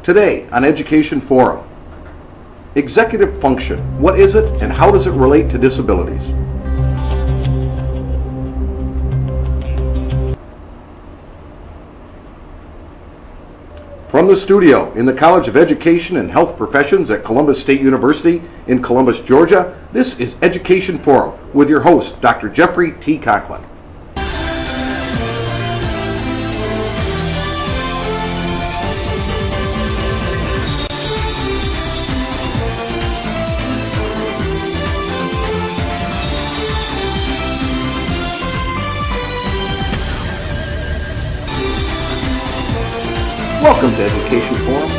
Today on Education Forum, executive function. What is it and how does it relate to disabilities? From the studio in the College of Education and Health Professions at Columbus State University in Columbus, Georgia, this is Education Forum with your host, Dr. Jeffrey T. Conklin. Welcome to Education Forum.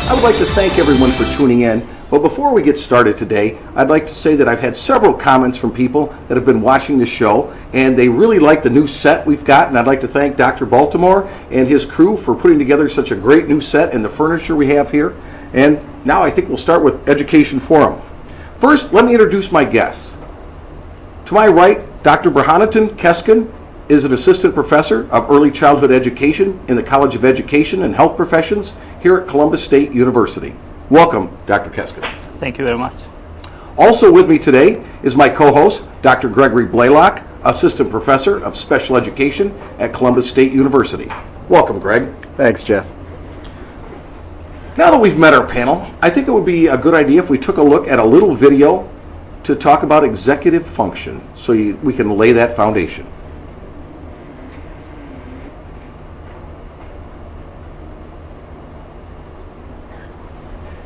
I would like to thank everyone for tuning in, but before we get started today, I'd like to say that I've had several comments from people that have been watching this show, and they really like the new set we've got, and I'd like to thank Dr. Baltimore and his crew for putting together such a great new set and the furniture we have here. And now I think we'll start with Education Forum. First, let me introduce my guests. To my right, Dr. Burhanettin Keskin is an assistant professor of early childhood education in the College of Education and Health Professions here at Columbus State University. Welcome, Dr. Keskin. Thank you very much. Also with me today is my co-host, Dr. Gregory Blaylock, assistant professor of special education at Columbus State University. Welcome, Greg. Thanks, Jeff. Now that we've met our panel, I think it would be a good idea if we took a look at a little video to talk about executive function so we can lay that foundation.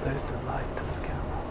There's the light to the camera.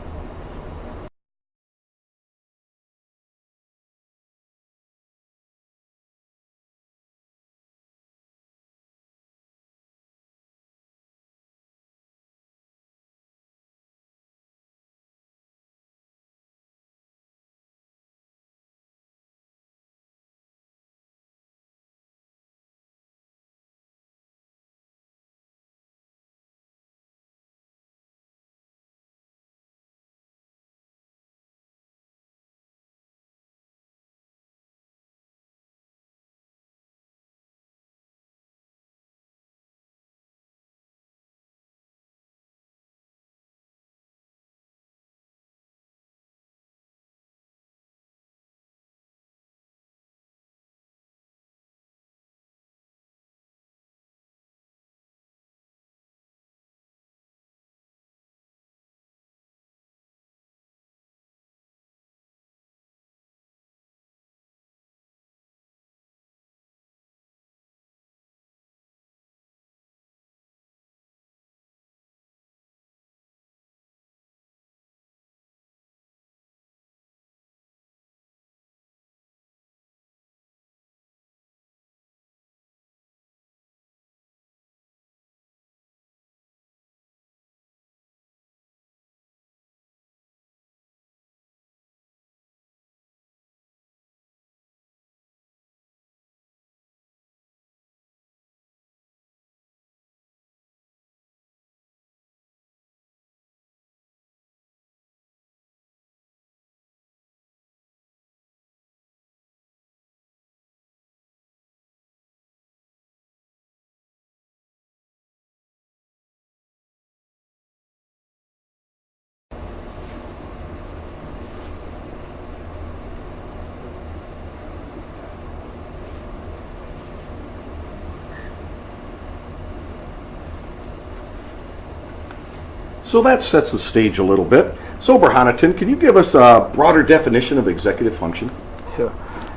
So that sets the stage a little bit. So Burhanettin, can you give us a broader definition of executive function? Sure.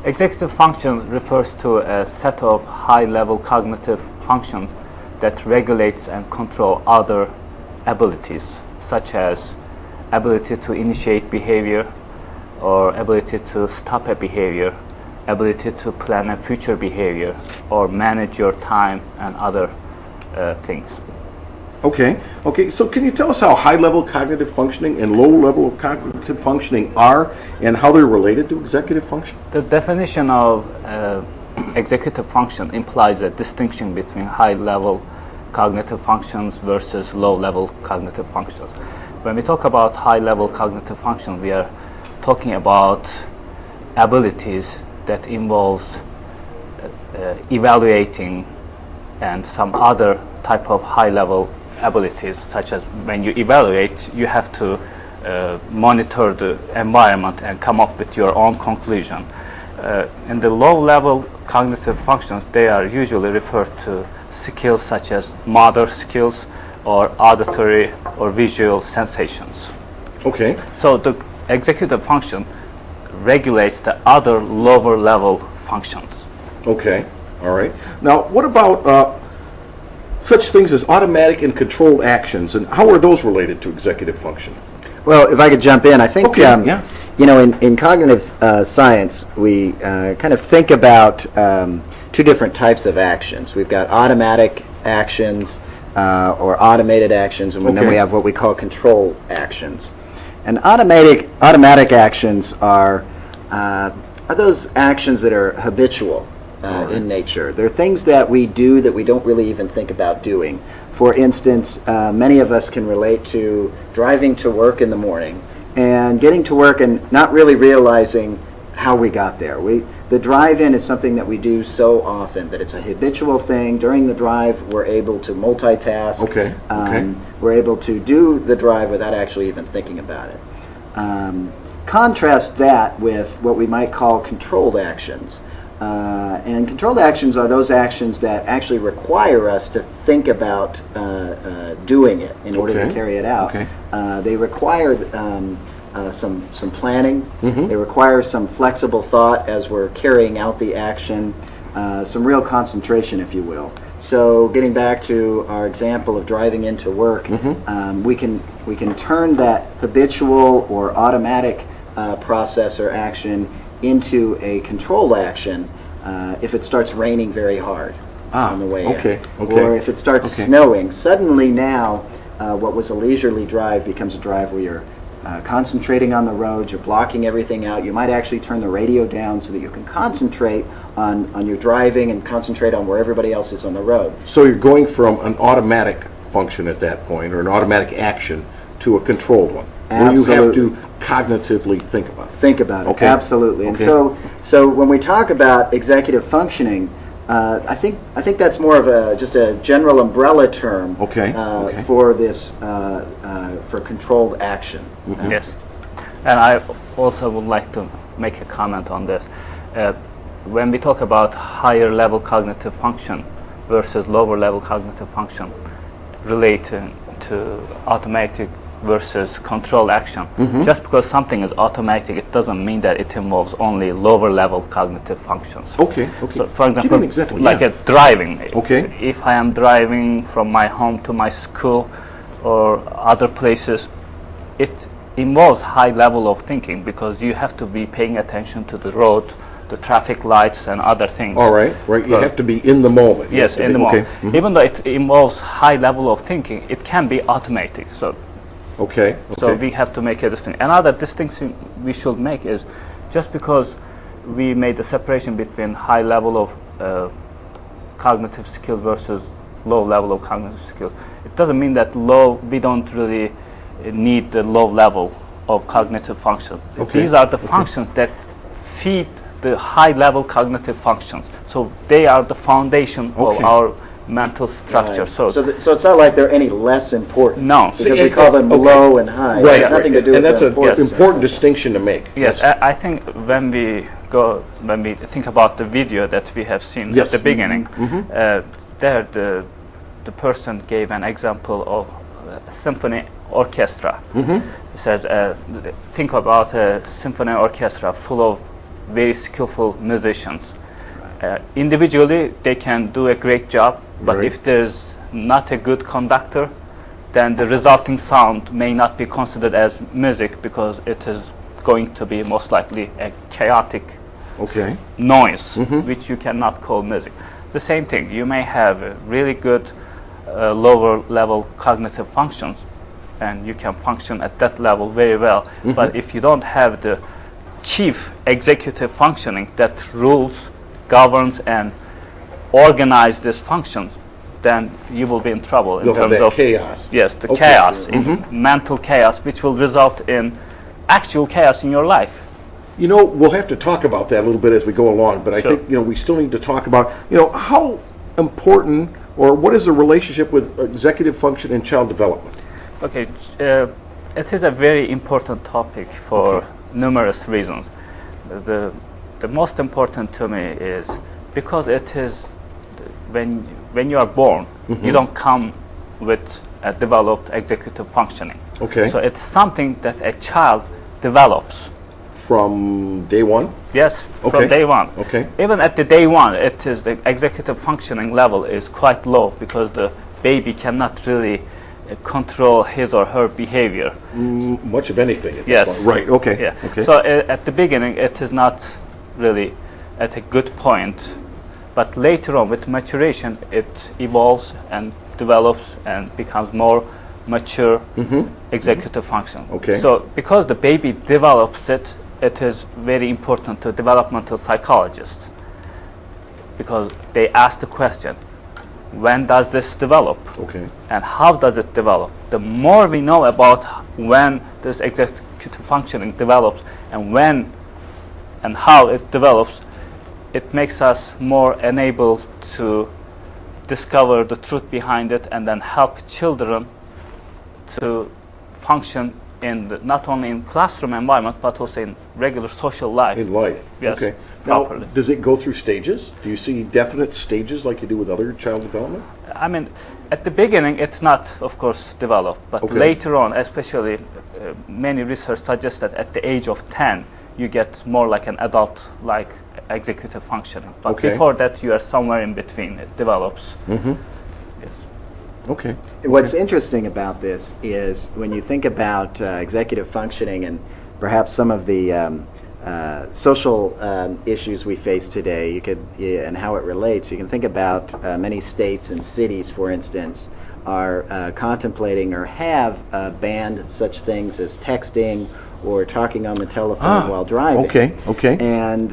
Executive function refers to a set of high-level cognitive functions that regulates and control other abilities, such as ability to initiate behavior or ability to stop a behavior, ability to plan a future behavior, or manage your time and other things. Okay, so can you tell us how high-level cognitive functioning and low-level cognitive functioning are and how they're related to executive function? The definition of executive function implies a distinction between high-level cognitive functions versus low-level cognitive functions. When we talk about high-level cognitive functions, we are talking about abilities that involves evaluating and some other type of high-level abilities, such as when you evaluate, you have to monitor the environment and come up with your own conclusion. In the low-level cognitive functions, they are usually referred to skills such as motor skills or auditory or visual sensations. Okay. So the executive function regulates the other lower-level functions. Okay. All right. Now, what about such things as automatic and controlled actions, and how are those related to executive function? Well, if I could jump in, I think, yeah. you know, in cognitive science, we kind of think about two different types of actions. We've got automatic actions or automated actions, and then we have what we call control actions. And automatic actions are those actions that are habitual in nature. They're things that we do that we don't really even think about doing. For instance, many of us can relate to driving to work in the morning and getting to work and not really realizing how we got there. The drive-in is something that we do so often that it's a habitual thing. During the drive, we're able to multitask. We're able to do the drive without actually even thinking about it. Contrast that with what we might call controlled actions. And controlled actions are those actions that actually require us to think about doing it in order to carry it out. They require some planning. They require some flexible thought as we're carrying out the action, some real concentration, if you will. So getting back to our example of driving into work, we can turn that habitual or automatic process or action into a controlled action if it starts raining very hard on the way in. Or if it starts snowing. Suddenly now what was a leisurely drive becomes a drive where you're concentrating on the road, you're blocking everything out. You might actually turn the radio down so that you can concentrate on your driving and concentrate on where everybody else is on the road. So you're going from an automatic function at that point, or an automatic action, to a controlled one. Absolutely. Where you have to cognitively think about it. Think about it, absolutely. And so when we talk about executive functioning, I think that's more of just a general umbrella term for this for controlled action. Yes, and I also would like to make a comment on this. When we talk about higher level cognitive function versus lower level cognitive function related to automatic versus control action. Just because something is automatic, it doesn't mean that it involves only lower level cognitive functions. So for example, like a driving. If I am driving from my home to my school or other places, it involves high level of thinking because you have to be paying attention to the road, the traffic lights and other things. You have to be in the moment. Yes, in the moment. Even though it involves high level of thinking, it can be automatic. So So we have to make a distinction. Another distinction we should make is just because we made a separation between high level of cognitive skills versus low level of cognitive skills, it doesn't mean that we don't really need the low level of cognitive function. These are the functions that feed the high level cognitive functions. So they are the foundation of our mental structure. So it's not like they're any less important. No. Because we call them low and high. It has nothing to do with that's an important distinction to make. Yes, I think when we think about the video that we have seen at the beginning, there the person gave an example of a symphony orchestra. He says, think about a symphony orchestra full of very skillful musicians. Individually, they can do a great job, but if there's not a good conductor, then the resulting sound may not be considered as music because it is going to be most likely a chaotic noise, which you cannot call music. The same thing, you may have a really good lower level cognitive functions, and you can function at that level very well, but if you don't have the chief executive functioning that rules, governs and organize these functions, then you will be in trouble in terms of chaos. Yes, the chaos, mental chaos, which will result in actual chaos in your life. You know, we'll have to talk about that a little bit as we go along, but I think we still need to talk about how important or what is the relationship with executive function and child development? Okay, it is a very important topic for numerous reasons. The most important to me is because it is when you are born, you don't come with a developed executive functioning. Okay. So it's something that a child develops. From day one? Yes, Okay. from day one. Okay. Even at the day one, it is the executive functioning level is quite low because the baby cannot really control his or her behavior. Much of anything at this Yes. point. Right, okay. Yeah. Okay. So at the beginning, it is not really at a good point, but later on, with maturation, it evolves and develops and becomes more mature executive function. Okay. So because the baby develops it, it is very important to developmental psychologists because they ask the question, when does this develop? Okay. And how does it develop? The more we know about when this executive functioning develops and when and how it develops, it makes us more enabled to discover the truth behind it and then help children to function in not only in classroom environment but also in regular social life. In life. Yes, Okay. Now, properly. does it go through stages? Do you see definite stages like you do with other child development? I mean, at the beginning, it's not, of course, developed, but Okay. later on, especially many research suggests that at the age of 10, you get more like an adult-like executive functioning. But Okay. before that, you are somewhere in between. It develops. Yes. Okay. What's interesting about this is when you think about executive functioning and perhaps some of the social issues we face today, and how it relates. You can think about many states and cities, for instance, are contemplating or have banned such things as texting or talking on the telephone while driving. Okay. Okay. And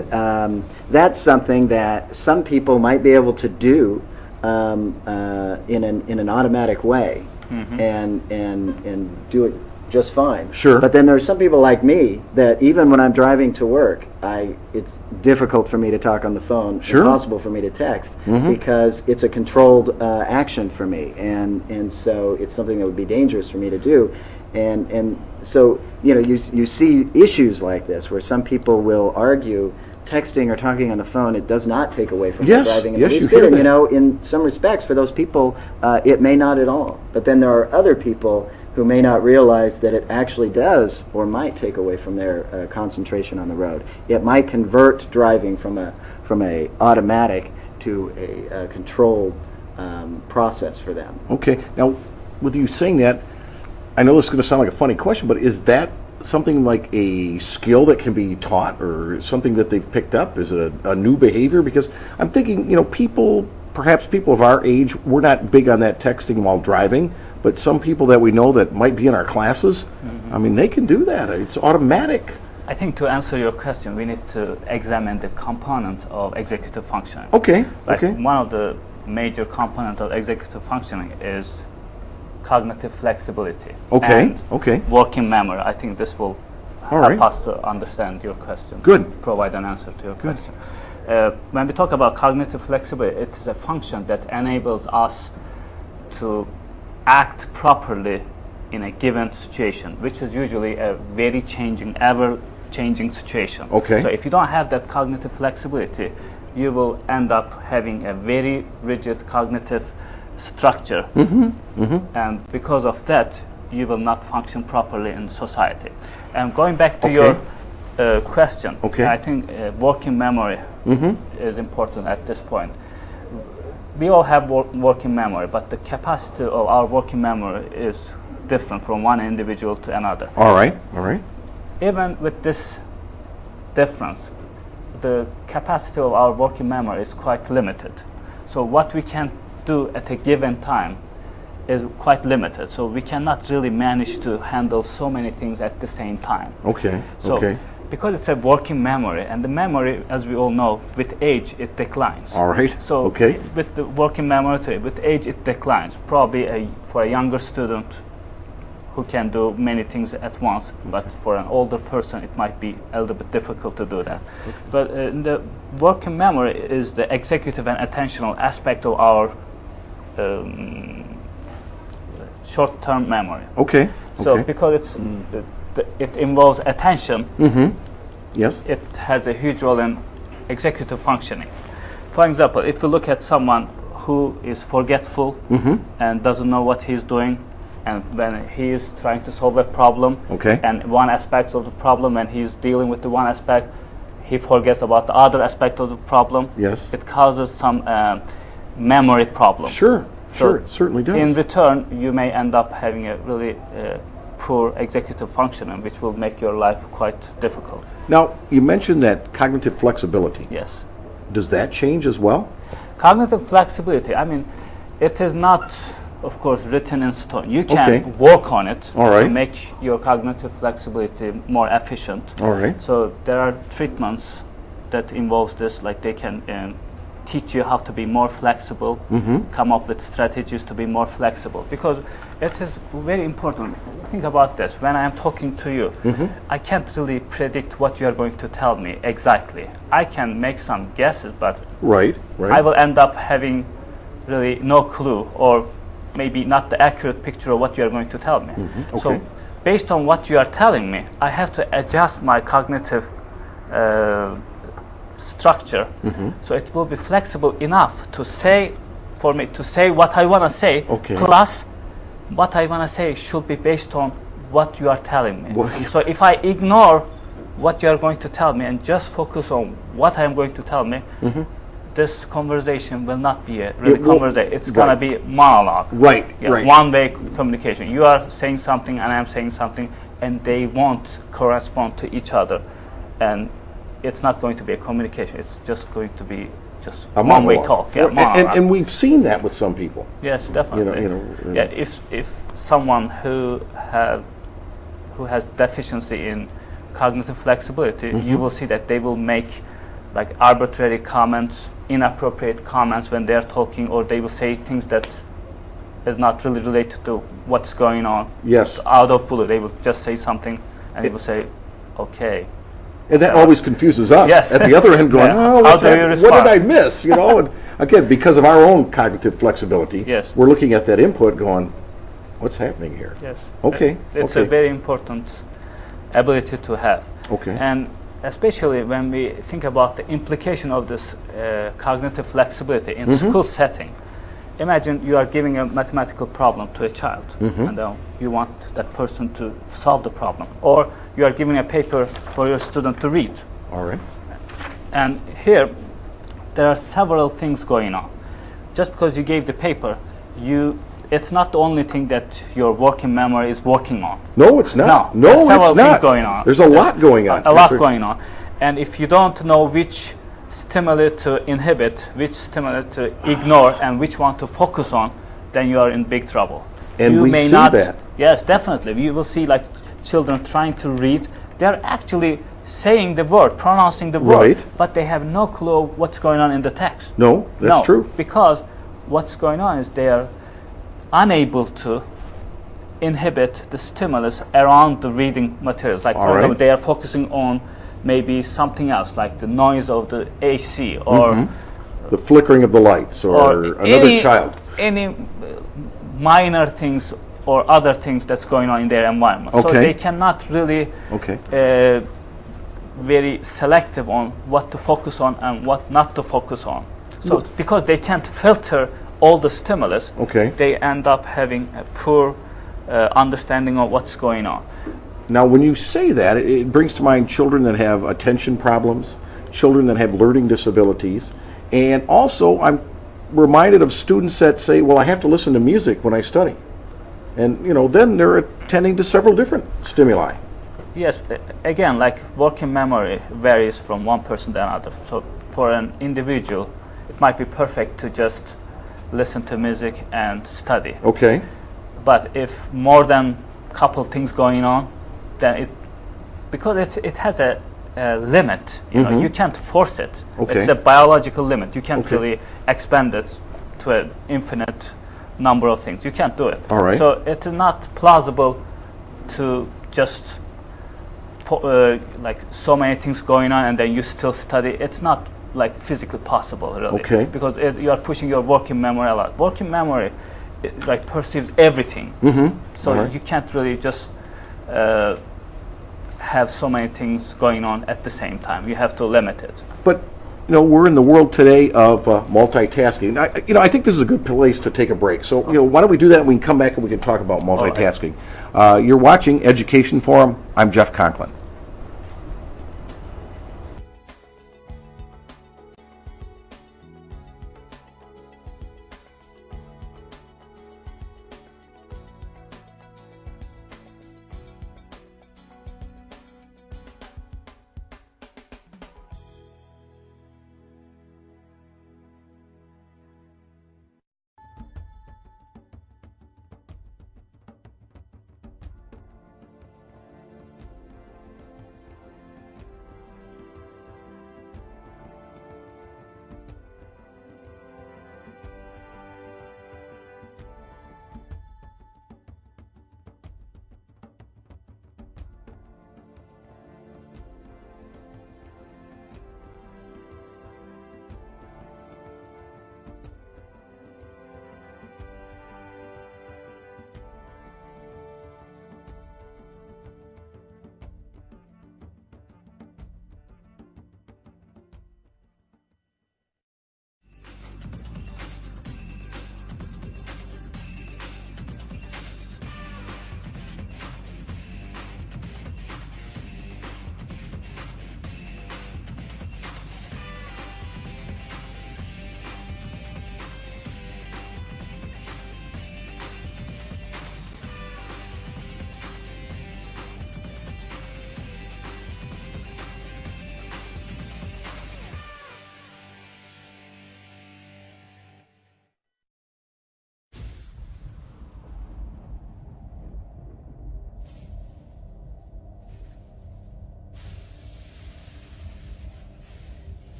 that's something that some people might be able to do in an automatic way, and do it just fine. Sure. But then there's some people like me that even when I'm driving to work, it's difficult for me to talk on the phone. Sure. Impossible for me to text because it's a controlled action for me, and so it's something that would be dangerous for me to do. And so you see issues like this where some people will argue texting or talking on the phone, it does not take away from Yes, driving in yes, the you least hear bit. And that. in some respects, for those people, it may not at all. But then there are other people who may not realize that it actually does or might take away from their concentration on the road. It might convert driving from a automatic to a controlled process for them. Okay. Now, with you saying that, I know this is going to sound like a funny question, but is that something like a skill that can be taught, or something that they've picked up? Is it a new behavior? Because I'm thinking, perhaps people of our age, we're not big on that texting while driving, but some people that we know that might be in our classes, I mean, they can do that. It's automatic. I think to answer your question, we need to examine the components of executive functioning. Okay. Like Okay. one of the major components of executive functioning is cognitive flexibility. Okay, And okay. working memory. I think this will All help right. us to understand your question. Good. Provide an answer to your question. When we talk about cognitive flexibility, it is a function that enables us to act properly in a given situation, which is usually a very changing, ever-changing situation. Okay. So if you don't have that cognitive flexibility, you will end up having a very rigid cognitive structure, and because of that, you will not function properly in society. And going back to your question, Okay. I think working memory is important at this point. We all have working memory, but the capacity of our working memory is different from one individual to another. All right. All right. Even with this difference, the capacity of our working memory is quite limited. So what we can do at a given time is quite limited. So we cannot really manage to handle so many things at the same time. Okay. So Okay. because it's a working memory, and the memory, as we all know, with age it declines. All right. So Okay. with the working memory, with age it declines. Probably for a younger student who can do many things at once, but for an older person it might be a little bit difficult to do that. But the working memory is the executive and attentional aspect of our short-term memory. Okay. So okay. because it involves attention, Yes. it has a huge role in executive functioning. For example, if you look at someone who is forgetful and doesn't know what he's doing, and when he is trying to solve a problem, Okay. and one aspect of the problem, and he's dealing with the one aspect, he forgets about the other aspect of the problem. Yes. It causes some memory problem. Sure. So Sure. It certainly does. in return, you may end up having a really poor executive functioning, which will make your life quite difficult. Now, you mentioned that cognitive flexibility. Yes. Does that change as well? Cognitive flexibility, I mean, it is not, of course, written in stone. You can Okay. work on it All right. to make your cognitive flexibility more efficient. All right. So there are treatments that involves this, like they can teach you how to be more flexible, come up with strategies to be more flexible, because it is very important. Think about this. When I am talking to you, I can't really predict what you are going to tell me exactly. I can make some guesses, but Right. Right. I will end up having really no clue, or maybe not the accurate picture of what you are going to tell me. So Okay. based on what you are telling me, I have to adjust my cognitive structure, so it will be flexible enough to say, for me to say what I want to say, Okay. plus what I want to say should be based on what you are telling me. Well, So if I ignore what you are going to tell me and just focus on what I am going to tell me, this conversation will not be a really It will- conversation. It's going to right. be monologue. Right. Yeah, Right. one-way communication. You are saying something and I am saying something, and they won't correspond to each other, and it's not going to be a communication. It's just going to be just A one-way monologue. talk. Yeah, Well, monologue. and we've seen that with some people. Yes, definitely. you know, yeah, if someone who has deficiency in cognitive flexibility, you will see that they will make like arbitrary comments, inappropriate comments when they're talking, or they will say things that is not really related to what's going on. Yes. Out of blue, they will just say something, and they will say, "Okay." And that always confuses us Yes. at the other end, going, Yeah. "Oh, How what's do you happening? What did I respond?" miss?" You know, and again, because of our own cognitive flexibility, Yes. we're looking at that input, going, "What's happening here?" Yes. Okay, It's okay. a very important ability to have. Okay. And especially when we think about the implication of this cognitive flexibility in school setting. Imagine you are giving a mathematical problem to a child, and you want that person to solve the problem. Or you are giving a paper for your student to read. All right. And here, there are several things going on. Just because you gave the paper, it's not the only thing that your working memory is working on. No, it's not. No, there's several it's not. things going on. There's a lot going on. A lot going on. And if you don't know which stimuli to inhibit, which stimuli to ignore, and which one to focus on, then you are in big trouble. And you we may see not, that. Yes, definitely. You will see like children trying to read. They're actually saying the word, pronouncing the word, Right. but they have no clue what's going on in the text. No, that's true. Because what's going on is they are unable to inhibit the stimulus around the reading materials. Like, All for example, right. they are focusing on maybe something else, like the noise of the AC, or The flickering of the lights, or another child. any minor things or other things that's going on in their environment. So Okay. they cannot really Okay. very selective on what to focus on and what not to focus on. So it's because they can't filter all the stimulus, Okay. they end up having a poor understanding of what's going on. Now, when you say that, it brings to mind children that have attention problems, children that have learning disabilities, and also I'm reminded of students that say, "Well, I have to listen to music when I study," and then they're attending to several different stimuli. Yes, again, like working memory varies from one person to another. So for an individual, it might be perfect to just listen to music and study. Okay. But if more than couple things going on, then because it has a limit, you can't force it. Okay. It's a biological limit. You can't Okay. really expand it to an infinite number of things. You can't do it. All right. So it is not plausible to just like so many things going on and then you still study. It's not like physically possible, really. Okay. Because you are pushing your working memory a lot. Working memory, it, like, perceives everything. So you can't really just have so many things going on at the same time. You have to limit it. But you know, we're in the world today of multitasking. I think this is a good place to take a break. So, why don't we do that, and we can come back and we can talk about multitasking. You're watching Education Forum. I'm Jeff Conklin.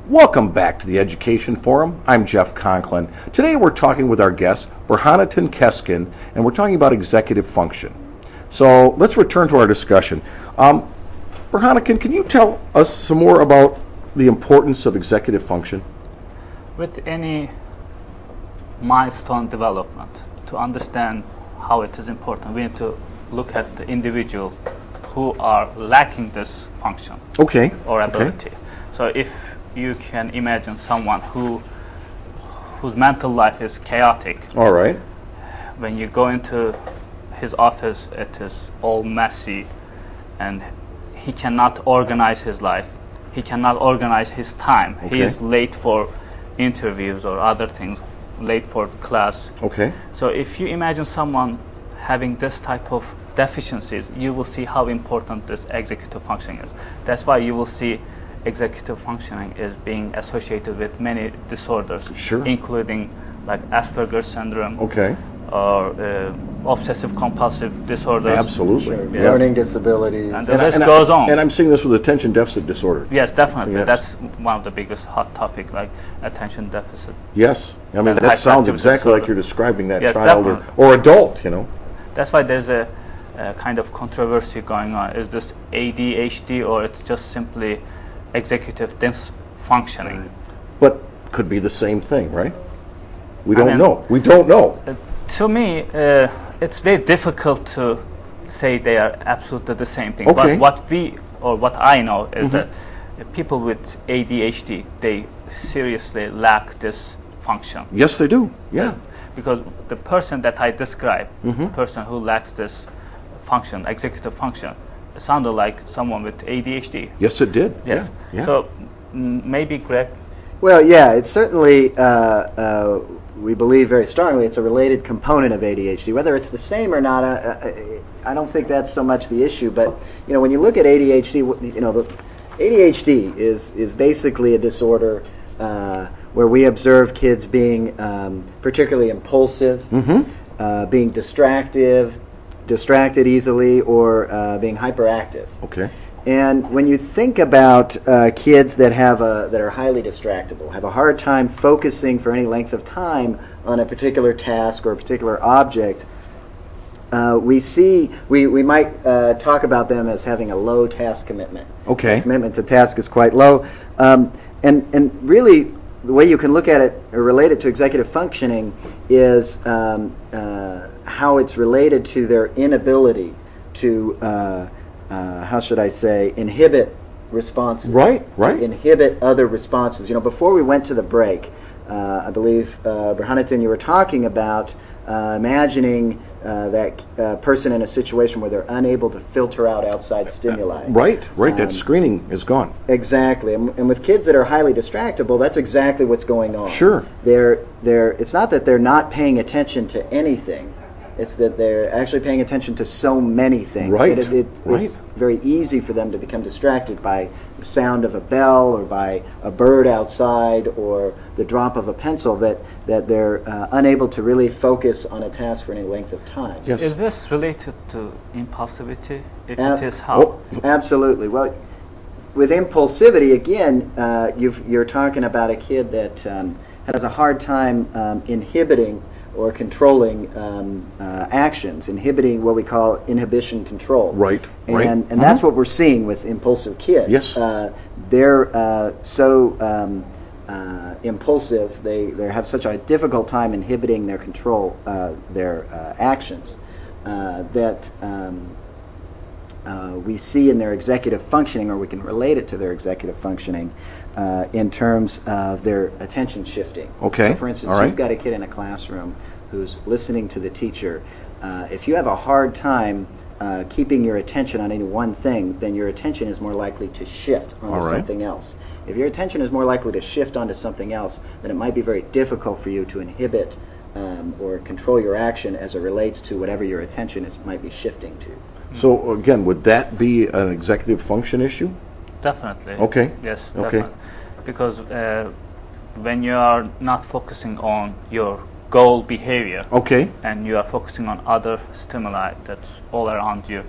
Welcome back to the Education Forum. I'm Jeff Conklin. Today we're talking with our guest, Burhanettin Keskin, and we're talking about executive function. So let's return to our discussion. Burhanettin, can you tell us some more about the importance of executive function? With any milestone development, to understand how it is important, we need to look at the individual who are lacking this function or ability. So if you can imagine someone whose mental life is chaotic. All right. When you go into his office, it is all messy, and he cannot organize his life. He cannot organize his time. He is late for interviews or other things, late for class. So if you imagine someone having this type of deficiencies, you will see how important this executive functioning is. That's why you will see executive functioning is being associated with many disorders, including like Asperger's syndrome or obsessive compulsive disorders. Absolutely. Learning disabilities. And the list goes on. And I'm seeing this with attention deficit disorder. Yes, definitely. That's one of the biggest hot topic, like attention deficit. Yes. I mean, that sounds exactly like you're describing that child or adult, you know. That's why there's a kind of controversy going on. Is this ADHD or it's just simply executive dysfunctioning? But could be the same thing, right? We don't know. We don't know. To me, it's very difficult to say they are absolutely the same thing. But what I know is that people with ADHD, they seriously lack this function. Yes, they do. Yeah. Because the person that I described, the person who lacks this function, executive function, sounded like someone with ADHD. Yes, it did. Yes. Yeah. So maybe Greg. Well, yeah, it's certainly, we believe very strongly it's a related component of ADHD. Whether it's the same or not, I don't think that's so much the issue. But, you know, when you look at ADHD, the ADHD is basically a disorder where we observe kids being particularly impulsive, being distracted easily, or being hyperactive. And when you think about kids that that are highly distractible, have a hard time focusing for any length of time on a particular task or a particular object, we might talk about them as having a low task commitment. Okay. Commitment to task is quite low, and really the way you can look at it or relate it to executive functioning is how it's related to their inability to how should I say, inhibit responses. Right. Inhibit other responses. You know, before we went to the break, I believe, Burhanettin, you were talking about imagining that person in a situation where they're unable to filter out outside stimuli. Right. That screening is gone. Exactly. And with kids that are highly distractible, that's exactly what's going on. Sure. It's not that they're not paying attention to anything. It's that they're actually paying attention to so many things. Right. It's very easy for them to become distracted by the sound of a bell or by a bird outside or the drop of a pencil that they're unable to really focus on a task for any length of time. Yes. Is this related to impulsivity? If it is, how? Oh, absolutely. Well, with impulsivity, again, you're talking about a kid that has a hard time inhibiting or controlling actions, inhibiting what we call inhibition control. Right. And that's what we're seeing with impulsive kids. Yes. They're so impulsive, they have such a difficult time inhibiting their control, their actions, that we see in their executive functioning, or we can relate it to their executive functioning in terms of their attention shifting. Okay. So for instance, all right. you've got a kid in a classroom who's listening to the teacher. If you have a hard time keeping your attention on any one thing, then your attention is more likely to shift onto all right. something else. If your attention is more likely to shift onto something else, then it might be very difficult for you to inhibit or control your action as it relates to whatever your attention might be shifting to. So again, would that be an executive function issue? Definitely. Okay. Yes, Okay. definitely. Because when you are not focusing on your goal behavior, Okay. and you are focusing on other stimuli that's all around you,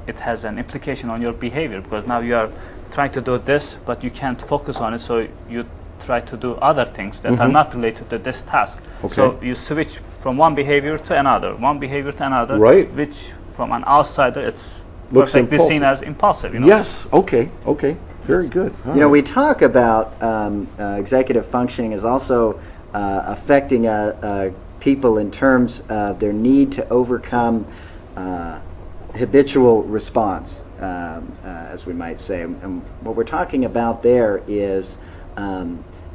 it has an implication on your behavior, because now you are trying to do this, but you can't focus on it, so you try to do other things that are not related to this task. Okay. So you switch from one behavior to another, Right. which from an outsider it's Looks perfectly seen impulsive. as impulsive. You know? Yes. Okay. Very good. All You know, right. we talk about executive functioning as also affecting people in terms of their need to overcome habitual response, as we might say. And what we're talking about there is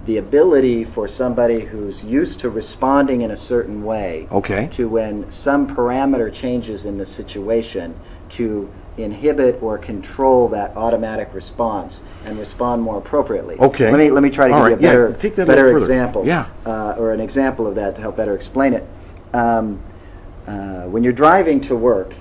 the ability for somebody who's used to responding in a certain way Okay. to, when some parameter changes in the situation, to inhibit or control that automatic response and respond more appropriately. Okay. Let me try to All give right. you a Yeah, better, take that a better little further. example. Yeah. Or an example of that to help better explain it. When you're driving to work,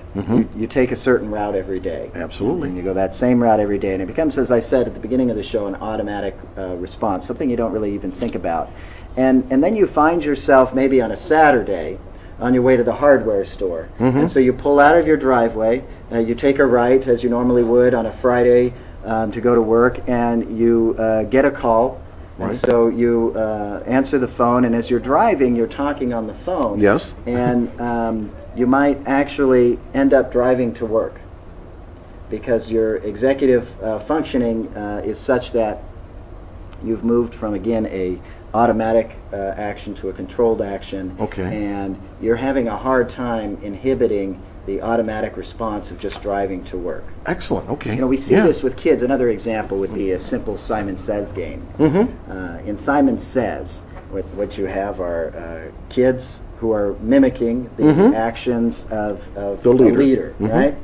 you take a certain route every day. Absolutely. And you go that same route every day, and it becomes, as I said at the beginning of the show, an automatic response, something you don't really even think about. And then you find yourself maybe on a Saturday on your way to the hardware store. And so you pull out of your driveway, you take a right as you normally would on a Friday to go to work, and you get a call. Right. And so you answer the phone, and as you're driving, you're talking on the phone. Yes. And you might actually end up driving to work because your executive functioning is such that you've moved from, again, a automatic action to a controlled action. Okay. And you're having a hard time inhibiting the automatic response of just driving to work. Excellent. Okay. You know, we see Yeah. this with kids. Another example would be a simple Simon Says game. In Simon Says, what you have are kids who are mimicking the actions of The a leader. leader, right?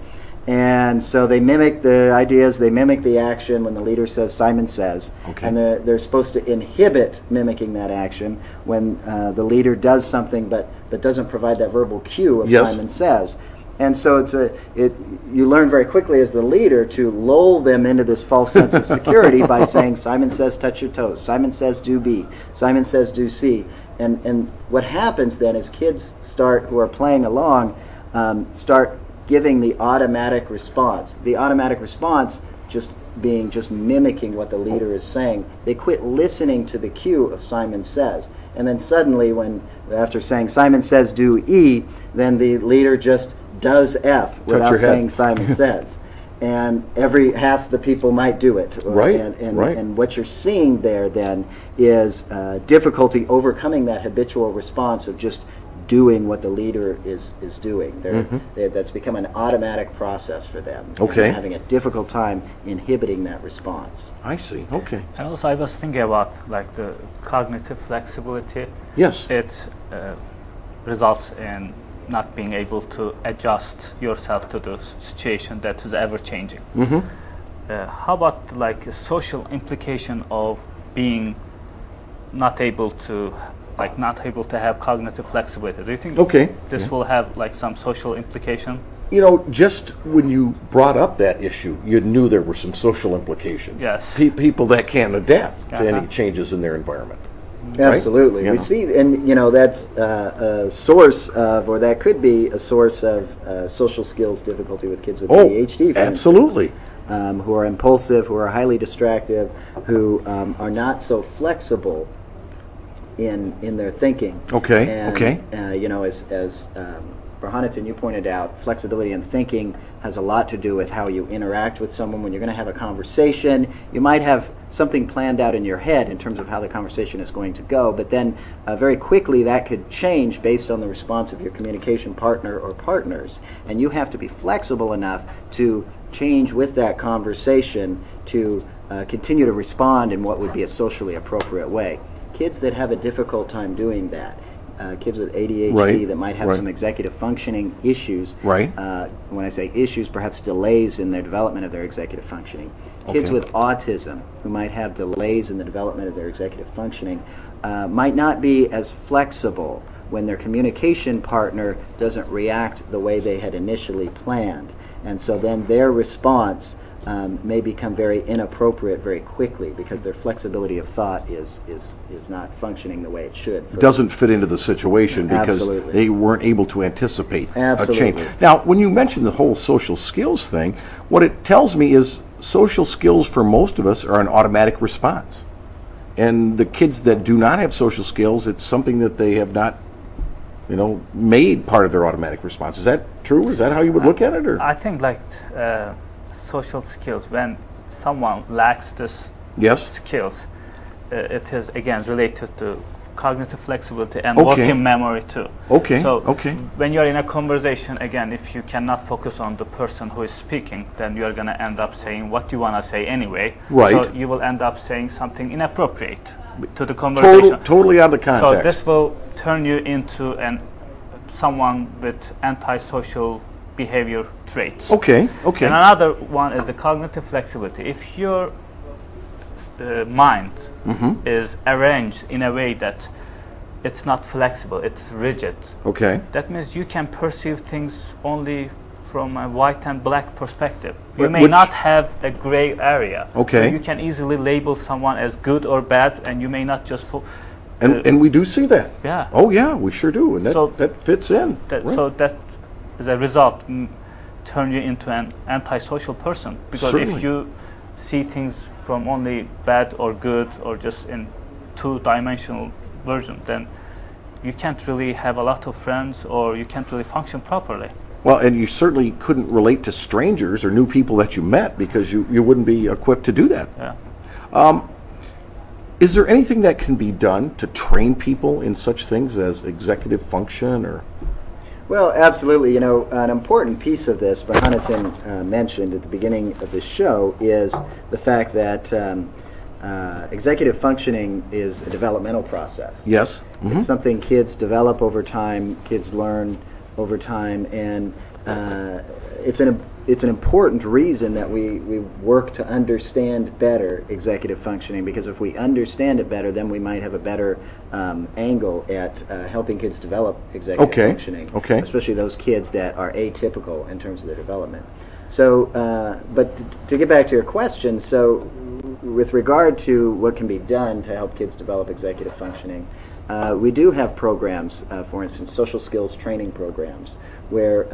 And so they mimic the ideas, they mimic the action when the leader says, Simon Says. Okay. And they're supposed to inhibit mimicking that action when the leader does something but doesn't provide that verbal cue of Yes. Simon Says. And so you learn very quickly as the leader to lull them into this false sense of security by saying, Simon says touch your toes, Simon says do B, Simon says do C. And what happens then is kids who are playing along, start giving the automatic response. The automatic response just mimicking what the leader is saying. They quit listening to the cue of Simon Says. And then suddenly after saying Simon Says do E, then the leader just does F without saying Simon Says. And half the people might do it. Right. And what you're seeing there then is difficulty overcoming that habitual response of just doing what the leader is doing. That's become an automatic process for them. Okay. And they're having a difficult time inhibiting that response. I see. Okay. And also I was thinking about like the cognitive flexibility. Yes. It results in not being able to adjust yourself to the situation that is ever changing. How about like a social implication of being not able to have cognitive flexibility? Do you think this will have like some social implication? You know, just when you brought up that issue, you knew there were some social implications. Yes. People that can't adapt to any changes in their environment. Absolutely. Right? We see, and that's a source of, or that could be a source of social skills difficulty with kids with ADHD. For absolutely. Instance, who are impulsive, who are highly distractive, who are not so flexible in their thinking. Okay. As Burhanettin, you pointed out, flexibility in thinking has a lot to do with how you interact with someone. When you're going to have a conversation, you might have something planned out in your head in terms of how the conversation is going to go, but then very quickly that could change based on the response of your communication partner or partners. And you have to be flexible enough to change with that conversation to continue to respond in what would be a socially appropriate way. Kids that have a difficult time doing that, kids with ADHD that might have some executive functioning issues. When I say issues, perhaps delays in their development of their executive functioning. Kids with autism who might have delays in the development of their executive functioning might not be as flexible when their communication partner doesn't react the way they had initially planned. And so then their response may become very inappropriate very quickly because their flexibility of thought is not functioning the way it should. Doesn't fit into the situation because they weren't able to anticipate a change. Now, when you mention the whole social skills thing, what it tells me is social skills for most of us are an automatic response. And the kids that do not have social skills, it's something that they have not made part of their automatic response. Is that true? Is that how you would look at it? Or? I think like social skills, when someone lacks this skills, it is again related to cognitive flexibility and working memory too. So when you're in a conversation, again, if you cannot focus on the person who is speaking, then you're going to end up saying what you want to say anyway. So you will end up saying something inappropriate to the conversation. Totally out of the context. So this will turn you into someone with antisocial behavior traits. And another one is the cognitive flexibility. If your mind is arranged in a way that it's not flexible, it's rigid, that means you can perceive things only from a white and black perspective. You may not have a gray area. So you can easily label someone as good or bad, and you may not just and we do see that. Yeah. Oh yeah, we sure do, and that fits in. So that as a result turn you into an antisocial person, because if you see things from only bad or good or just in two-dimensional version, then you can't really have a lot of friends, or you can't really function properly. Well, and you certainly couldn't relate to strangers or new people that you met because you wouldn't be equipped to do that. Is there anything that can be done to train people in such things as executive function or? Well, absolutely. An important piece of this, Burhanettin mentioned at the beginning of the show, is the fact that executive functioning is a developmental process. Yes. It's something kids develop over time, kids learn over time, and it's an important reason that we work to understand better executive functioning, because if we understand it better, then we might have a better angle at helping kids develop executive functioning, especially those kids that are atypical in terms of their development. So, but to get back to your question, so with regard to what can be done to help kids develop executive functioning, we do have programs, for instance, social skills training programs, where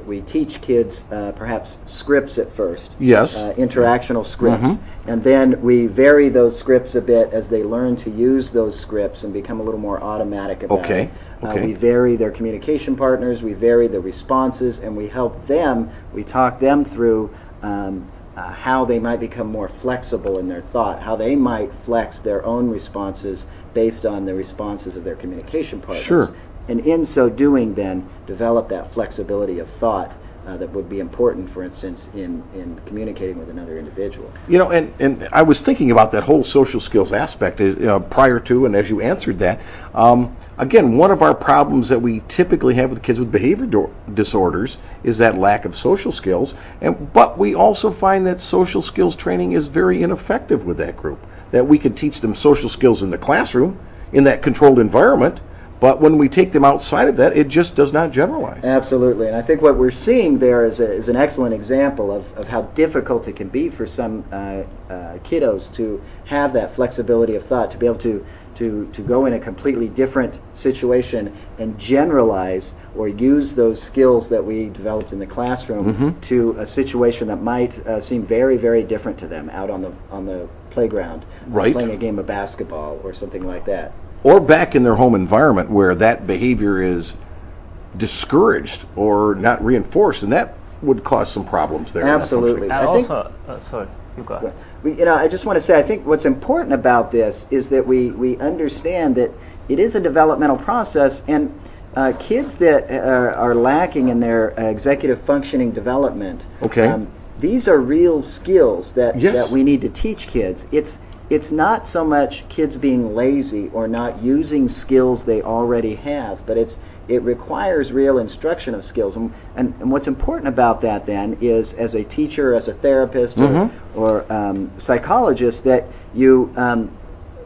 we teach kids perhaps scripts at first. Yes. Interactional scripts. And then we vary those scripts a bit as they learn to use those scripts and become a little more automatic about it. We vary their communication partners, we vary the responses, and we help them, we talk them through how they might become more flexible in their thought, how they might flex their own responses based on the responses of their communication partners. Sure. And in so doing, then, develop that flexibility of thought that would be important, for instance, in communicating with another individual. You know, and I was thinking about that whole social skills aspect prior to and as you answered that. Again, one of our problems that we typically have with kids with behavior disorders is that lack of social skills. But we also find that social skills training is very ineffective with that group. That we could teach them social skills in the classroom, in that controlled environment, but when we take them outside of that, it just does not generalize. Absolutely, and I think what we're seeing there is an excellent example of how difficult it can be for some kiddos to have that flexibility of thought, to be able to go in a completely different situation and generalize or use those skills that we developed in the classroom to a situation that might seem very, very different to them out on the playground, playing a game of basketball or something like that. Or back in their home environment where that behavior is discouraged or not reinforced, and that would cause some problems there. Absolutely. And also, sorry, you go ahead. I just want to say, I think what's important about this is that we understand that it is a developmental process, and kids that are lacking in their executive functioning development, these are real skills that we need to teach kids. It's not so much kids being lazy or not using skills they already have, but it requires real instruction of skills. And what's important about that then is, as a teacher, as a therapist, or psychologist, that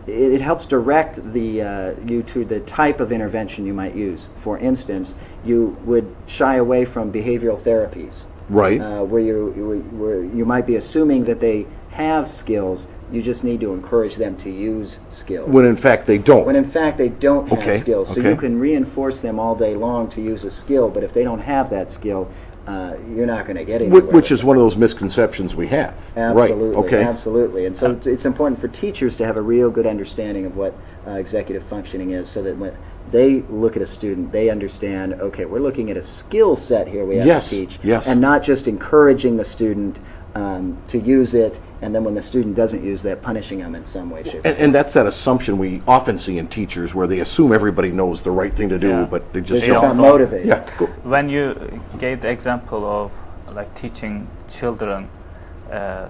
it helps direct you to the type of intervention you might use. For instance, you would shy away from behavioral therapies, where you might be assuming that they have skills. You just need to encourage them to use skills. When in fact they don't. When in fact they don't have skills. So you can reinforce them all day long to use a skill, but if they don't have that skill, you're not going to get anywhere. Which is one of those misconceptions we have. Absolutely, absolutely. And so it's important for teachers to have a real good understanding of what executive functioning is, so that when they look at a student, they understand, okay, we're looking at a skill set here we have to teach, and not just encouraging the student to use it, and then when the student doesn't use that, punishing them in some way, shape, or form. And that's that assumption we often see in teachers, where they assume everybody knows the right thing to do, but they just not motivated. When you gave the example of like teaching children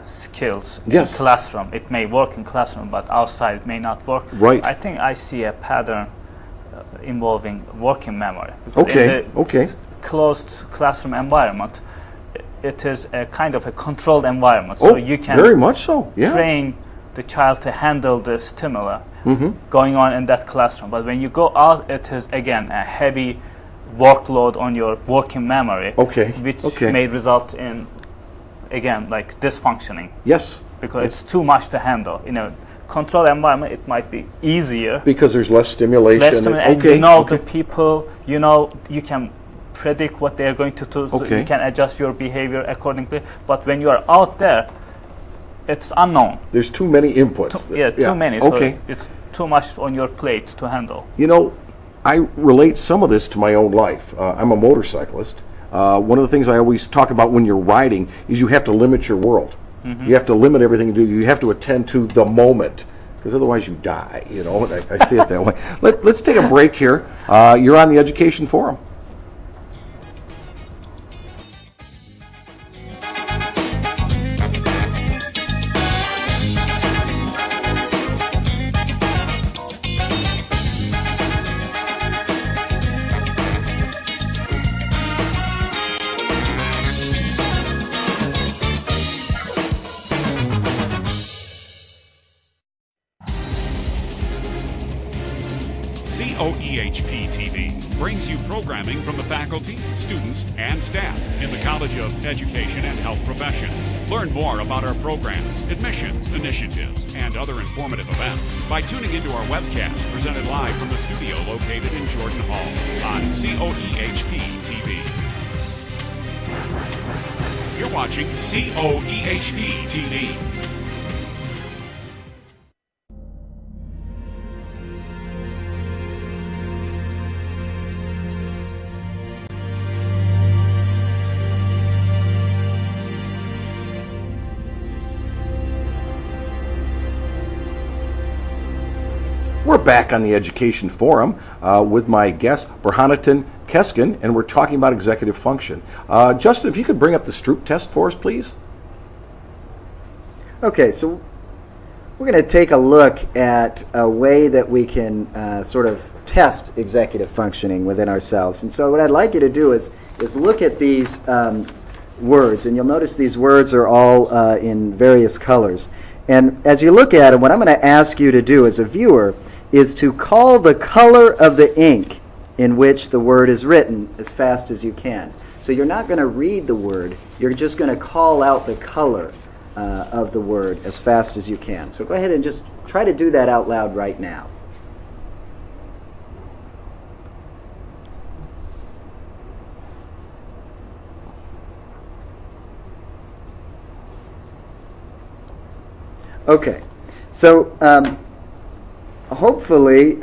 skills in classroom, it may work in classroom, but outside it may not work. I think I see a pattern involving working memory. In the closed classroom environment, it is a kind of a controlled environment, so you can very much so. train the child to handle the stimuli going on in that classroom. But when you go out, it is again a heavy workload on your working memory, which may result in, again, like dysfunctioning. Because it's too much to handle. In a controlled environment, it might be easier because there's less stimulation. And you know the people, you can predict what they are going to do, so you can adjust your behavior accordingly. But when you are out there, it's unknown. There's too many inputs. Too many. So it's too much on your plate to handle. I relate some of this to my own life. I'm a motorcyclist. One of the things I always talk about when you're riding is you have to limit your world. You have to limit everything you do. You have to attend to the moment, because otherwise you die. I see it that way. Let's take a break here. You're on the Education Forum. COEHP TV, brings you programming from the faculty, students, and staff in the College of Education and Health Professions. Learn more about our programs, admissions, initiatives, and other informative events by tuning into our webcast presented live from the studio located in Jordan Hall on COEHP TV. You're watching COEHP TV. We're back on the Education Forum with my guest, Burhanettin Keskin, and we're talking about executive function. Justin, if you could bring up the Stroop test for us, please. Okay, so we're going to take a look at a way that we can sort of test executive functioning within ourselves. And so what I'd like you to do is look at these words, and you'll notice these words are all in various colors. And as you look at them, what I'm going to ask you to do as a viewer is to call the color of the ink in which the word is written as fast as you can. So you're not going to read the word, you're just going to call out the color of the word as fast as you can. So go ahead and just try to do that out loud right now. Okay, so hopefully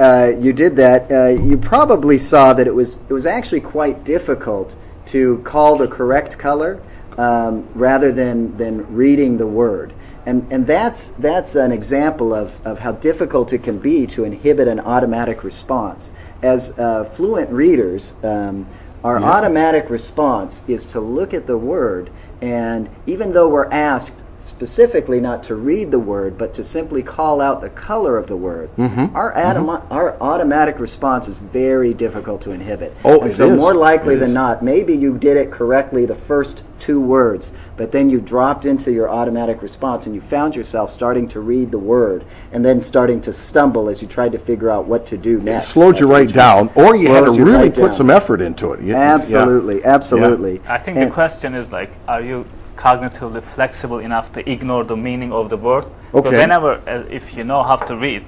you did that. You probably saw that it was actually quite difficult to call the correct color rather than reading the word. And that's an example of how difficult it can be to inhibit an automatic response. As fluent readers, our automatic response is to look at the word, and even though we're asked specifically not to read the word, but to simply call out the color of the word, our automatic response is very difficult to inhibit. And so more likely than not, maybe you did it correctly the first two words, but then you dropped into your automatic response and you found yourself starting to read the word and then starting to stumble as you tried to figure out what to do next. It slowed you right down, or you had to really put some effort into it. Absolutely, absolutely. I think the question is like, are you cognitively flexible enough to ignore the meaning of the word? Because whenever, if you know how to read,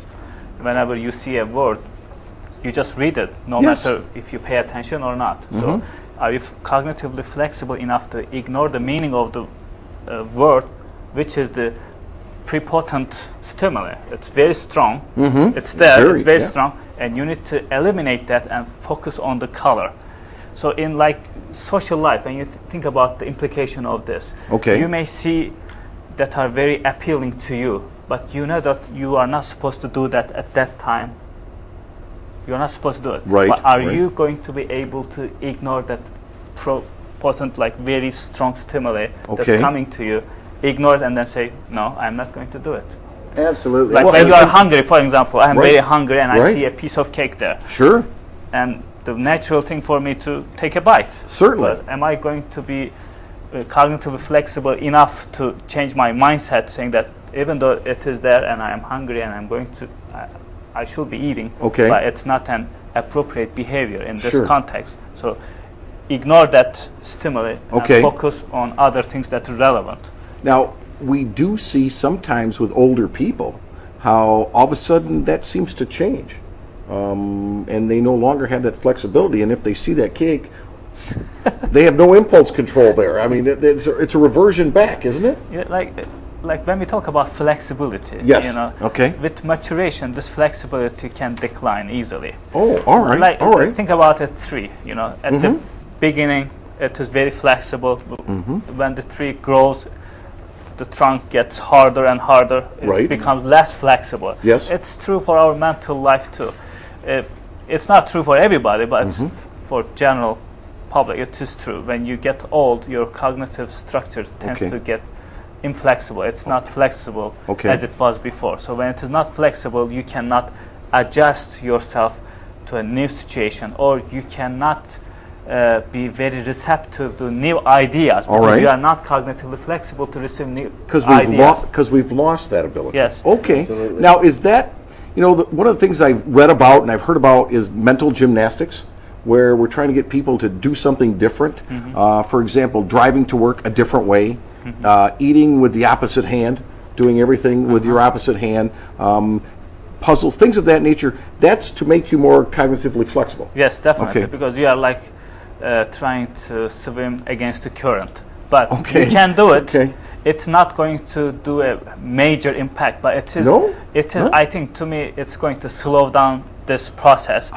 whenever you see a word, you just read it, no matter if you pay attention or not. So are you cognitively flexible enough to ignore the meaning of the word, which is the prepotent stimuli? It's very strong. It's there, it's very strong, and you need to eliminate that and focus on the color. So in like social life, and you think about the implication of this, you may see that are very appealing to you, but you know that you are not supposed to do that at that time. You're not supposed to do it. But are you going to be able to ignore that potent, like very strong stimuli that's coming to you, ignore it and then say, no, I'm not going to do it? Absolutely. Like when you are hungry, for example, I'm very hungry and I see a piece of cake there. And the natural thing for me to take a bite. But am I going to be cognitively flexible enough to change my mindset, saying that even though it is there and I am hungry and I'm going to, I should be eating, but it's not an appropriate behavior in this context. So ignore that stimuli and focus on other things that are relevant. Now, we do see sometimes with older people how all of a sudden that seems to change. And they no longer have that flexibility, and if they see that cake, they have no impulse control there. I mean, it's a reversion back, isn't it? Yeah, like when we talk about flexibility, you know, with maturation, this flexibility can decline easily. Oh, all right, all right. Think about a tree. You know, at the beginning, it is very flexible. When the tree grows, the trunk gets harder and harder. It becomes less flexible. It's true for our mental life too. It's not true for everybody, but it's for general public. It is true. When you get old, your cognitive structure tends to get inflexible. It's not flexible as it was before. So when it is not flexible, you cannot adjust yourself to a new situation, or you cannot be very receptive to new ideas. Because you are not cognitively flexible to receive new ideas. Because we've lost that ability. Okay. Absolutely. Now, is that, you know, one of the things I've read about and I've heard about is mental gymnastics, where we're trying to get people to do something different. For example, driving to work a different way, eating with the opposite hand, doing everything with your opposite hand, puzzles, things of that nature. That's to make you more cognitively flexible. Yes, definitely, Okay. because you are like trying to swim against the current. But Okay. you can do it. Okay. It's not going to do a major impact, but it is. No? It is. No? I think to me, it's going to slow down this process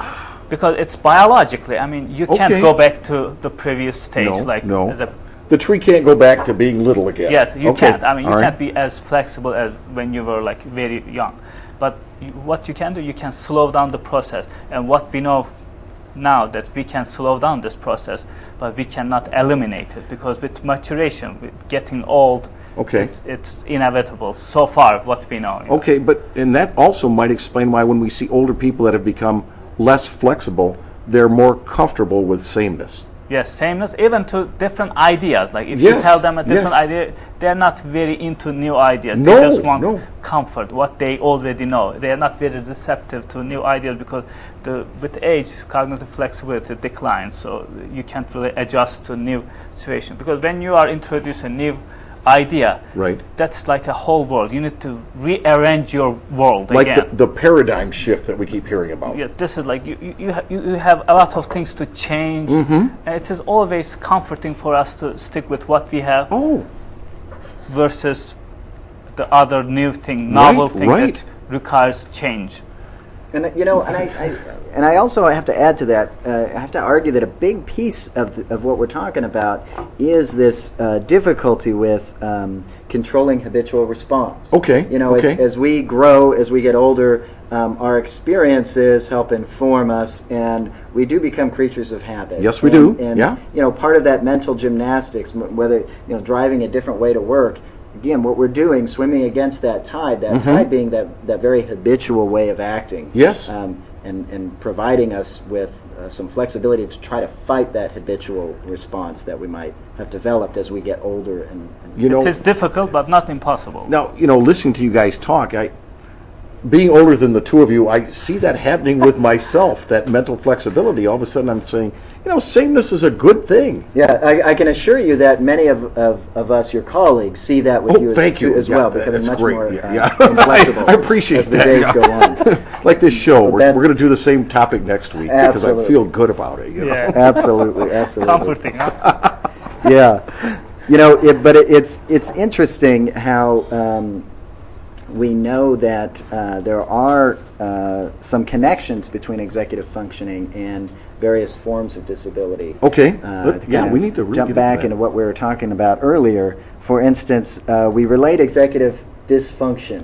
because it's biologically. I mean, you can't Okay. go back to the previous stage. No, like no. the- The tree can't go back to being little again. Yes, you Okay. can't. I mean, you All right. can't be as flexible as when you were like very young. But what you can do, you can slow down the process. And what we know now that we can slow down this process, but we cannot eliminate it because with maturation, with getting old, Okay. it's inevitable. So far, what we know. Okay, and that also might explain why when we see older people that have become less flexible, they're more comfortable with sameness. Yes, sameness, even to different ideas. Like if you Yes, tell them a different yes. idea, they're not very into new ideas. No, They just want no. comfort, what they already know. They are not very receptive to new ideas because with age, cognitive flexibility declines. So you can't really adjust to new situations. Because when you are introduced a new idea, Right. that's like a whole world. You need to rearrange your world Like again. the paradigm shift that we keep hearing about. Yeah, this is like you have a lot of things to change, and it is always comforting for us to stick with what we have Oh, versus the other new thing, novel Right, thing right. that requires change. And and I also have to add to that. I have to argue that a big piece of what we're talking about is this difficulty with controlling habitual response. Okay, You know, okay. as we grow, as we get older, our experiences help inform us, and we do become creatures of habit. Yes, we And- do. And Yeah. you know, part of that mental gymnastics, whether driving a different way to work. Again, what we're doing, swimming against that tide tide being that very habitual way of acting. Yes. And providing us with some flexibility to try to fight that habitual response that we might have developed as we get older. And you know, It is difficult, but not impossible. now, listening to you guys talk, being older than the two of you, I see that happening with myself, that mental flexibility. All of a sudden I'm saying, sameness is a good thing. yeah, I can assure you that many of us, your colleagues, see that with you, thank you. as Yeah, well, becoming that's much great. more Yeah. inflexible I appreciate as the that, days yeah. go on. Like this show, we're that- going to do the same topic next week because I Absolutely. feel good about it. Yeah, Absolutely, absolutely. comforting. Huh? Yeah, it's interesting how we know that there are some connections between executive functioning and various forms of disability. Okay, To yeah, kind we of need to really jump get back into into that. what we were talking about earlier. For instance, we relate executive dysfunction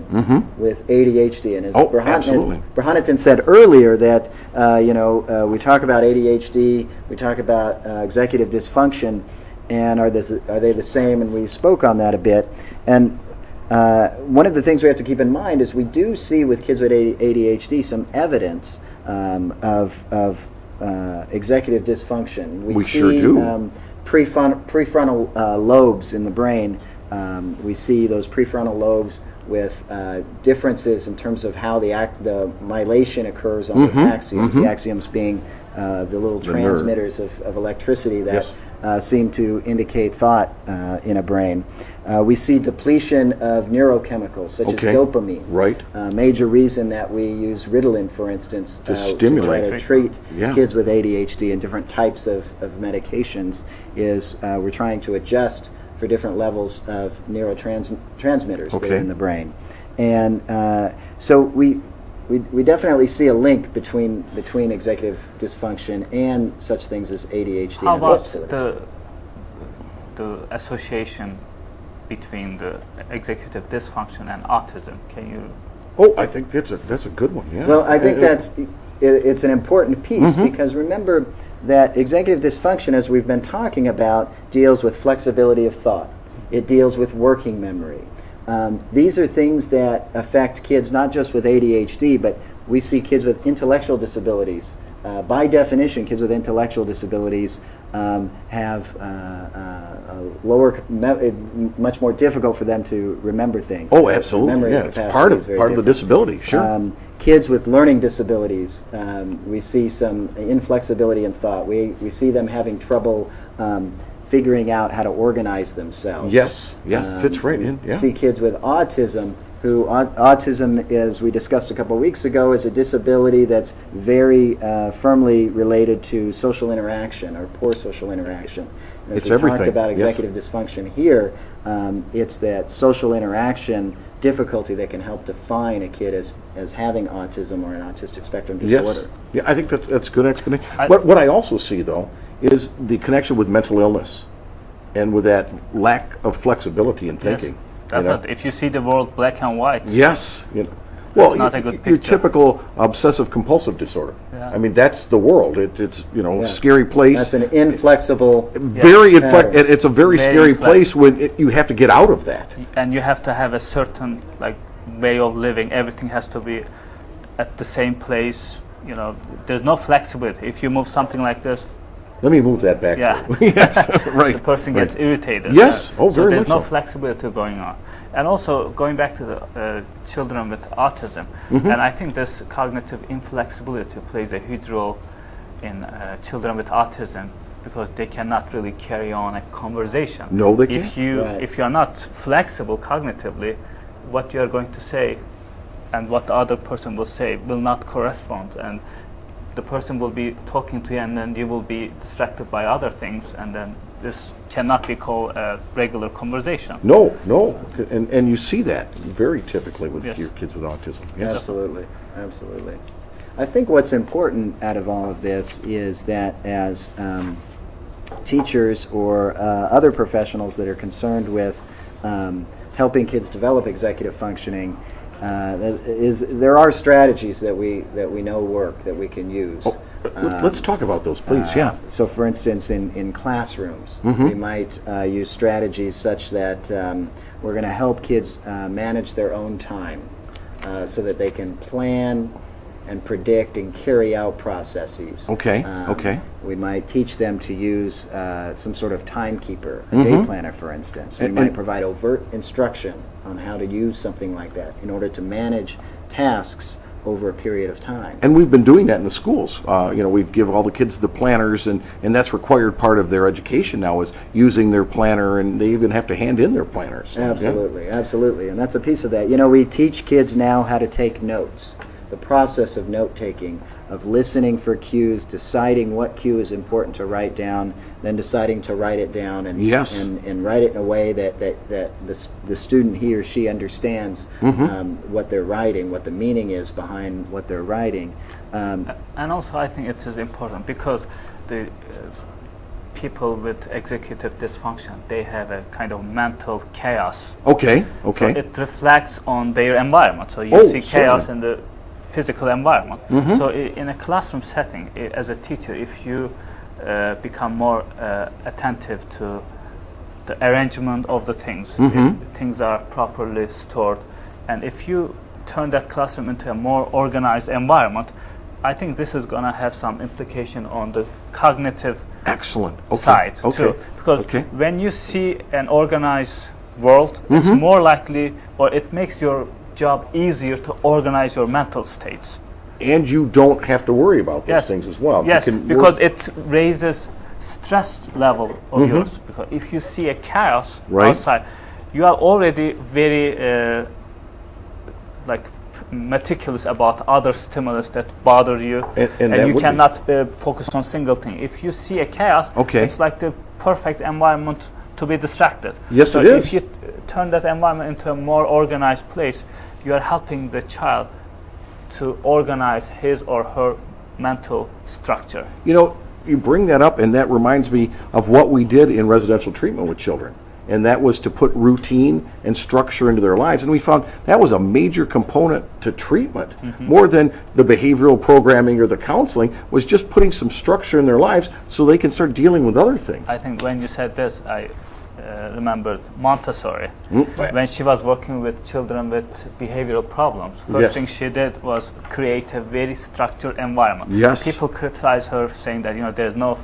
with ADHD, and as absolutely. Burhanattin said earlier that we talk about ADHD, we talk about executive dysfunction, and are they the same? And we spoke on that a bit. And one of the things we have to keep in mind is we do see with kids with ADHD some evidence of executive dysfunction. We see, sure do. Prefrontal lobes in the brain. We see those prefrontal lobes with differences in terms of how the mylation occurs on the axioms. The axioms being the little The nerve. transmitters of electricity that Yes. seem to indicate thought in a brain. We see depletion of neurochemicals such Okay. as dopamine. Right. Major reason that we use Ritalin, for instance, To try stimulate. to treat Yeah. kids with ADHD and different types of medications is we're trying to adjust for different levels of neurotransmitters that Okay. are in the brain. And so we definitely see a link between executive dysfunction and such things as ADHD How and about disabilities. the association between the executive dysfunction and autism? Can you? Oh, I think that's a good one. Yeah. Well, I think it's an important piece because remember that executive dysfunction, as we've been talking about, deals with flexibility of thought. It deals with working memory. These are things that affect kids not just with ADHD, but we see kids with intellectual disabilities. By definition, kids with intellectual disabilities have a lower, much more difficult for them to remember things. Oh, absolutely. Memory Yeah, it's capacity part is of very the different. disability. Sure. Kids with learning disabilities, we see some inflexibility in thought. We see them having trouble figuring out how to organize themselves. Yes, fits right in. We Yeah. see kids with autism who autism, as we discussed a couple of weeks ago, is a disability that's very firmly related to social interaction or poor social interaction. And as It's we everything, talked about yes. executive dysfunction here, it's that social interaction difficulty that can help define a kid as having autism or an autistic spectrum disorder. Yes. Yeah, I think that's a good explanation. What I also see, though, is the connection with mental illness and with that lack of flexibility in thinking. Yes, definitely. If you see the world black and white. Yes. Well, not a good your picture. typical obsessive compulsive disorder. Yeah. I mean, that's the world. It's Yeah. scary place. That's an inflexible. It's a very scary inflexible. place when you have to get out of that. And you have to have a certain way of living. Everything has to be at the same place. There's no flexibility. If you move something like this, Let me move that back. Yeah. Yes. Right. the person right. gets irritated. Yes. Oh, so very there's much no so. flexibility going on. And also going back to the children with autism, Mm-hmm. and I think this cognitive inflexibility plays a huge role in children with autism because they cannot really carry on a conversation. No, they If can't. if you are not flexible cognitively, what you are going to say and what the other person will say will not correspond, and the person will be talking to you and then you will be distracted by other things, and then this cannot be called a regular conversation. No. And you see that very typically with Yes. your kids with autism. Yes. Absolutely. I think what's important out of all of this is that as teachers or other professionals that are concerned with helping kids develop executive functioning, there are strategies that we know work that we can use. Let's talk about those, please. Yeah. So, for instance, in classrooms, we might use strategies such that we're going to help kids manage their own time so that they can plan and predict and carry out processes. Okay. We might teach them to use some sort of timekeeper, a day planner, for instance. We might provide overt instruction on how to use something like that in order to manage tasks over a period of time. And we've been doing that in the schools. We've give all the kids the planners, and that's required part of their education now is using their planner, and they even have to hand in their planners. So, Absolutely. And that's a piece of that. We teach kids now how to take notes. The process of note-taking, of listening for cues, deciding what cue is important to write down, then deciding to write it down and Yes. and write it in a way that the student, he or she, understands what they're writing, what the meaning is behind what they're writing. And also I think it is important because the people with executive dysfunction, they have a kind of mental chaos. Okay. So it reflects on their environment. So you see chaos certainly. in the physical environment. So in a classroom setting, as a teacher, if you become more attentive to the arrangement of the things, if things are properly stored, and if you turn that classroom into a more organized environment, I think this is going to have some implication on the cognitive Excellent. side too. Because when you see an organized world, it's more likely, or it makes your job easier to organize your mental states. And you don't have to worry about those things as well. Yes, You can because work- it raises stress level of yours. Because if you see a chaos Right. outside, you are already very meticulous about other stimulus that bother you, And that you would be- cannot focus on single thing. If you see a chaos, it's like the perfect environment to be distracted. Yes, so it is. if you turn that environment into a more organized place, you are helping the child to organize his or her mental structure. You bring that up, and that reminds me of what we did in residential treatment with children. And that was to put routine and structure into their lives. And we found that was a major component to treatment, more than the behavioral programming or the counseling, was just putting some structure in their lives so they can start dealing with other things. I think when you said this, I remembered Montessori. When she was working with children with behavioral problems, first thing she did was create a very structured environment. Yes. People criticize her, saying that there's no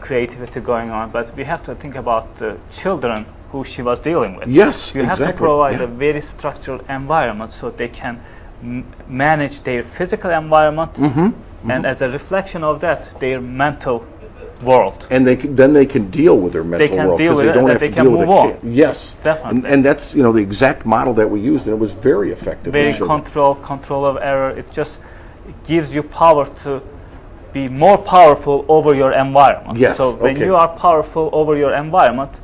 creativity going on, but we have to think about the children who she was dealing with. Yes, you have to exactly. provide Yeah. a very structured environment so they can manage their physical environment, and as a reflection of that, their mental world. And then they can deal with their mental can world deal because with they it, don't and have they to can deal with move it. on. Yes, Definitely. And that's the exact model that we used, and it was very effective. Very with children. control of error. It just gives you power to be more powerful over your environment. Yes, So when okay. you are powerful over your environment,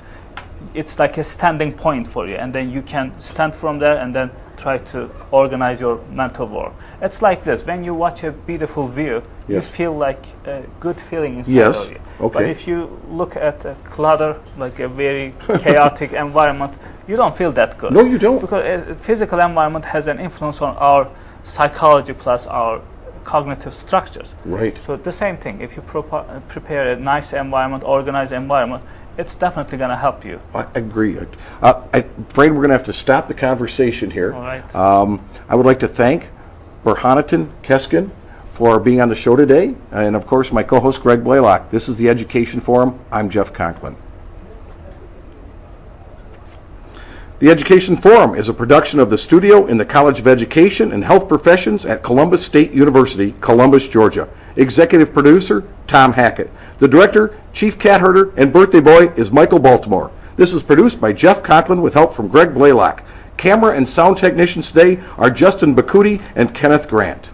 it's like a standing point for you, and then you can stand from there and then try to organize your mental world. It's like this: when you watch a beautiful view, you Yes. feel like a good feeling inside Yes, of you. okay. But if you look at a clutter, like a very chaotic environment, you don't feel that good. No, you don't. Because a physical environment has an influence on our psychology plus our cognitive structures. Right. So the same thing. If you prepare a nice environment, organized environment, it's definitely going to help you. I agree. I'm afraid we're going to have to stop the conversation here. All right. I would like to thank Burhanettin Keskin for being on the show today, and of course my co-host Greg Blaylock. This is the Education Forum. I'm Jeff Conklin. The Education Forum is a production of the studio in the College of Education and Health Professions at Columbus State University, Columbus, Georgia. Executive producer, Tom Hackett. The director, chief cat herder, and birthday boy is Michael Baltimore. This is produced by Jeff Conklin with help from Greg Blaylock. Camera and sound technicians today are Justin Bakuti and Kenneth Grant.